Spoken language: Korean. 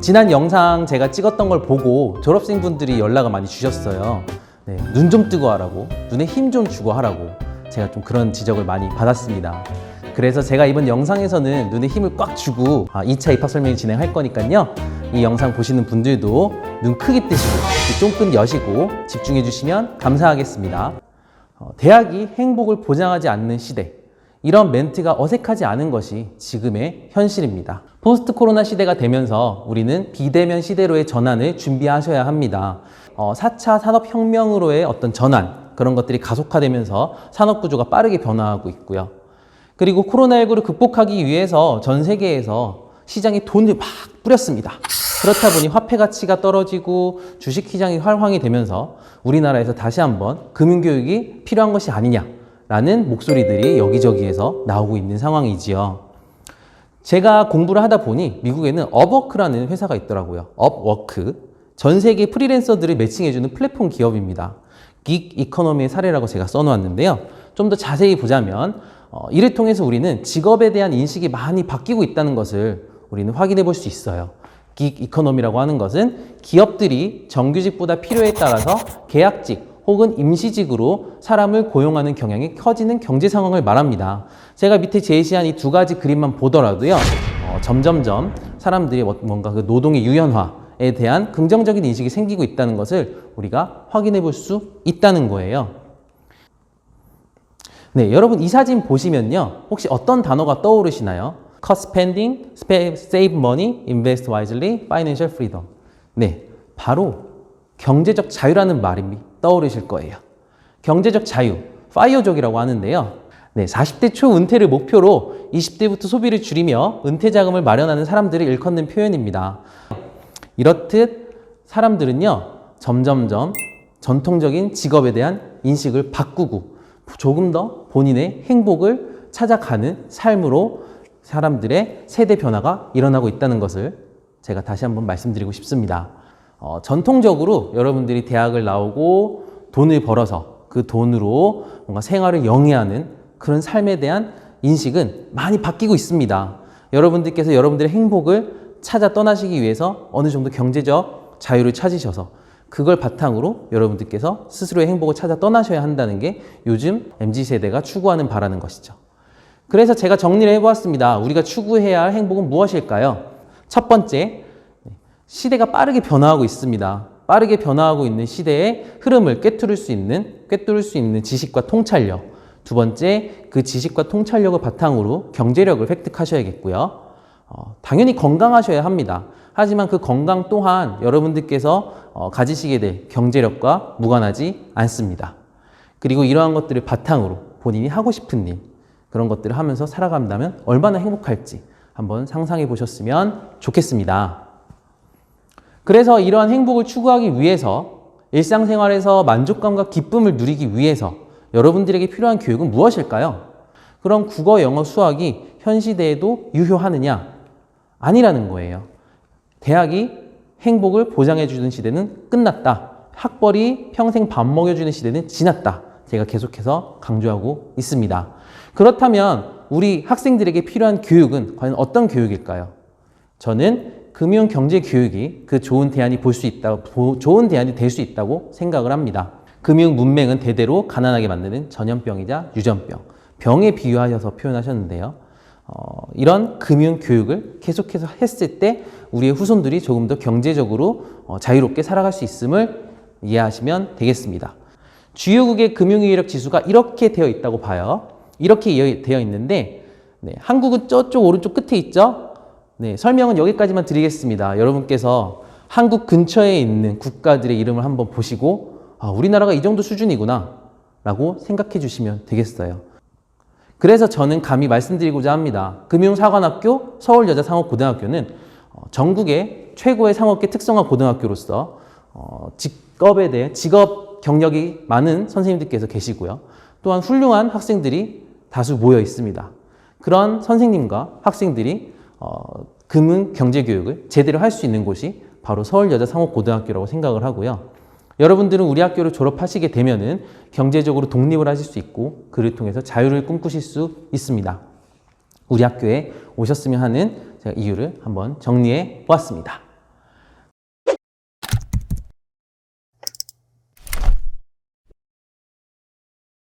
지난 영상 제가 찍었던 걸 보고 졸업생분들이 연락을 많이 주셨어요. 네, 눈 좀 뜨고 하라고, 눈에 힘 좀 주고 하라고 제가 좀 그런 지적을 많이 받았습니다. 그래서 제가 이번 영상에서는 눈에 힘을 꽉 주고 2차 입학 설명을 진행할 거니까요. 이 영상 보시는 분들도 눈 크게 뜨시고 쫑긋 여시고 집중해 주시면 감사하겠습니다. 대학이 행복을 보장하지 않는 시대, 이런 멘트가 어색하지 않은 것이 지금의 현실입니다. 포스트 코로나 시대가 되면서 우리는 비대면 시대로의 전환을 준비하셔야 합니다. 4차 산업혁명으로의 어떤 전환, 그런 것들이 가속화되면서 산업구조가 빠르게 변화하고 있고요. 그리고 코로나19를 극복하기 위해서 전 세계에서 시장에 돈을 막 뿌렸습니다. 그렇다 보니 화폐 가치가 떨어지고 주식시장이 활황이 되면서 우리나라에서 다시 한번 금융교육이 필요한 것이 아니냐라는 목소리들이 여기저기에서 나오고 있는 상황이지요. 제가 공부를 하다 보니 미국에는 업워크라는 회사가 있더라고요. 업워크. 전 세계 프리랜서들을 매칭해주는 플랫폼 기업입니다. 긱 이코노미의 사례라고 제가 써놓았는데요. 좀 더 자세히 보자면 이를 통해서 우리는 직업에 대한 인식이 많이 바뀌고 있다는 것을 우리는 확인해 볼 수 있어요. 긱 이코노미라고 하는 것은 기업들이 정규직보다 필요에 따라서 계약직 혹은 임시직으로 사람을 고용하는 경향이 커지는 경제 상황을 말합니다. 제가 밑에 제시한 이 두 가지 그림만 보더라도요, 점점점 사람들이 뭔가 그 노동의 유연화에 대한 긍정적인 인식이 생기고 있다는 것을 우리가 확인해 볼 수 있다는 거예요. 네, 여러분 이 사진 보시면요, 혹시 어떤 단어가 떠오르시나요? Cut spending, save money, invest wisely, financial freedom. 네, 바로 경제적 자유라는 말이 떠오르실 거예요. 경제적 자유, 파이어족이라고 하는데요. 네, 40대 초 은퇴를 목표로 20대부터 소비를 줄이며 은퇴 자금을 마련하는 사람들을 일컫는 표현입니다. 이렇듯 사람들은요, 점점점 전통적인 직업에 대한 인식을 바꾸고 조금 더 본인의 행복을 찾아가는 삶으로 사람들의 세대 변화가 일어나고 있다는 것을 제가 다시 한번 말씀드리고 싶습니다. 전통적으로 여러분들이 대학을 나오고 돈을 벌어서 그 돈으로 뭔가 생활을 영위하는 그런 삶에 대한 인식은 많이 바뀌고 있습니다. 여러분들께서 여러분들의 행복을 찾아 떠나시기 위해서 어느 정도 경제적 자유를 찾으셔서 그걸 바탕으로 여러분들께서 스스로의 행복을 찾아 떠나셔야 한다는 게 요즘 MZ세대가 추구하는 바라는 것이죠. 그래서 제가 정리를 해보았습니다. 우리가 추구해야 할 행복은 무엇일까요? 첫 번째, 시대가 빠르게 변화하고 있습니다. 빠르게 변화하고 있는 시대의 흐름을 꿰뚫을 수 있는 지식과 통찰력. 두 번째, 그 지식과 통찰력을 바탕으로 경제력을 획득하셔야겠고요. 당연히 건강하셔야 합니다. 하지만 그 건강 또한 여러분들께서 가지시게 될 경제력과 무관하지 않습니다. 그리고 이러한 것들을 바탕으로 본인이 하고 싶은 일, 그런 것들을 하면서 살아간다면 얼마나 행복할지 한번 상상해 보셨으면 좋겠습니다. 그래서 이러한 행복을 추구하기 위해서 일상생활에서 만족감과 기쁨을 누리기 위해서 여러분들에게 필요한 교육은 무엇일까요? 그럼 국어, 영어, 수학이 현 시대에도 유효하느냐? 아니라는 거예요. 대학이 행복을 보장해주는 시대는 끝났다. 학벌이 평생 밥 먹여주는 시대는 지났다. 제가 계속해서 강조하고 있습니다. 그렇다면 우리 학생들에게 필요한 교육은 과연 어떤 교육일까요? 저는 금융경제교육이 그 좋은 대안이 좋은 대안이 될 수 있다고 생각을 합니다. 금융문맹은 대대로 가난하게 만드는 전염병이자 유전병, 병에 비유하셔서 표현하셨는데요. 이런 금융교육을 계속해서 했을 때 우리의 후손들이 조금 더 경제적으로 자유롭게 살아갈 수 있음을 이해하시면 되겠습니다. 주요국의 금융유의력 지수가 이렇게 되어 있다고 봐요. 이렇게 되어 있는데, 네, 한국은 저쪽 오른쪽 끝에 있죠? 네, 설명은 여기까지만 드리겠습니다. 여러분께서 한국 근처에 있는 국가들의 이름을 한번 보시고 우리나라가 이 정도 수준이구나 라고 생각해 주시면 되겠어요. 그래서 저는 감히 말씀드리고자 합니다. 금융사관학교 서울여자상업고등학교는 전국의 최고의 상업계 특성화 고등학교로서 직업에 대해 직업 경력이 많은 선생님들께서 계시고요. 또한 훌륭한 학생들이 다수 모여 있습니다. 그런 선생님과 학생들이 금융 경제교육을 제대로 할 수 있는 곳이 바로 서울여자상업고등학교라고 생각을 하고요. 여러분들은 우리 학교를 졸업하시게 되면은 경제적으로 독립을 하실 수 있고 그를 통해서 자유를 꿈꾸실 수 있습니다. 우리 학교에 오셨으면 하는 제가 이유를 한번 정리해 보았습니다.